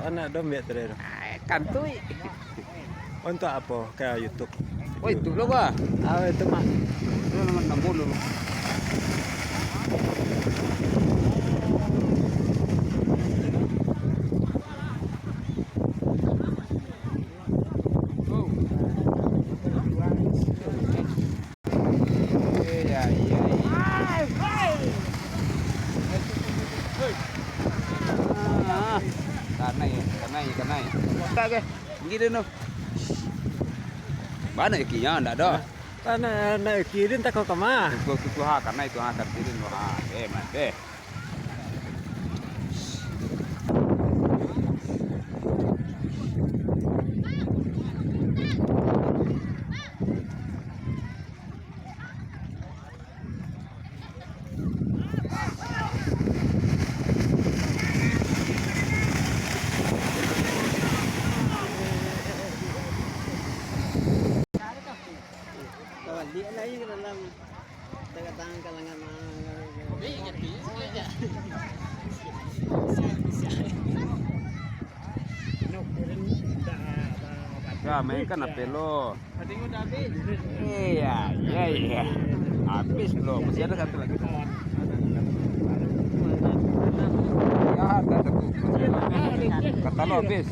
Anak dompet tadi. Kantui. Untuk apa? Kayak YouTube. Oh itu loh bah. Ah itu mah. Itu nomor 60. Kanai. Tak ke? Gini no. Mana ikinya ndak ada. Karena naik kiri tak kau kemana? Itu ha karena itu ha tertirin no ha. Mate. Dia lagi ke dalam tangan kalangan Ya, main kan apa lo? Iya. Habis belum? Masih ada satu lagi. Ya, ada satu. Kata lo habis.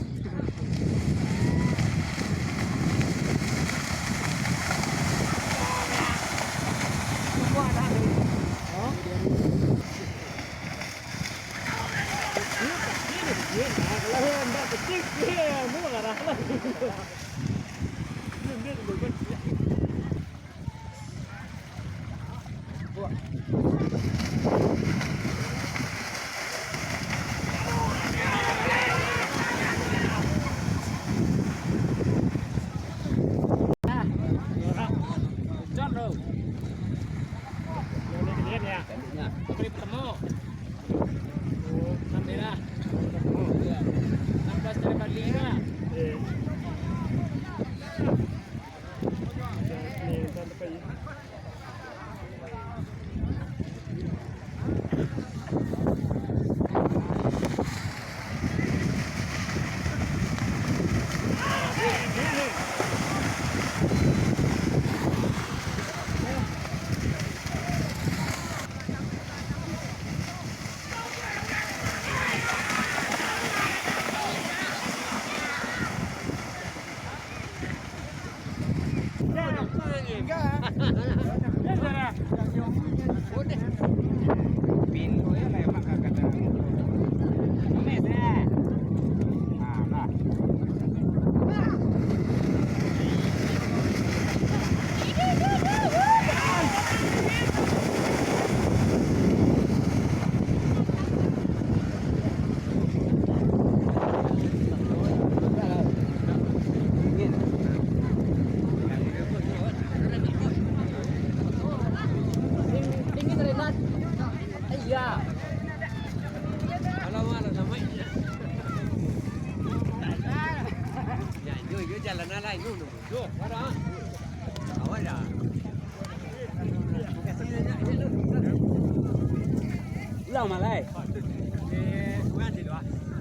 Lang malay.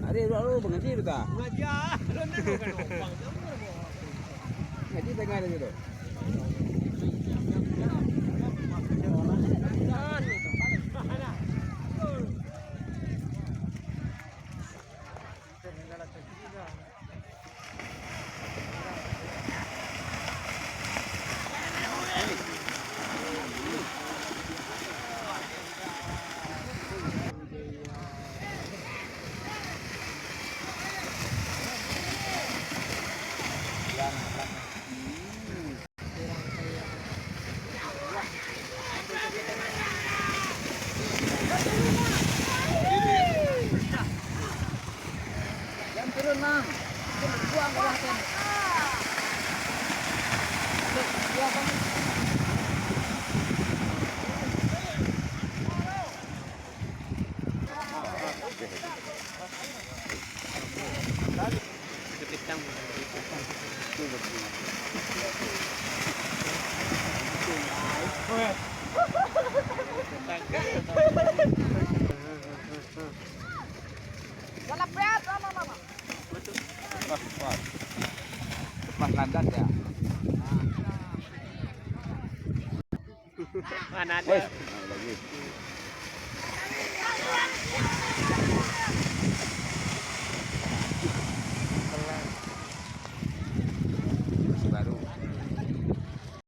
Ada lu berhenti tu tak? Ngaji tengah ada tu. tangga. Pas landas ya. Mana ada? Wes, lagi.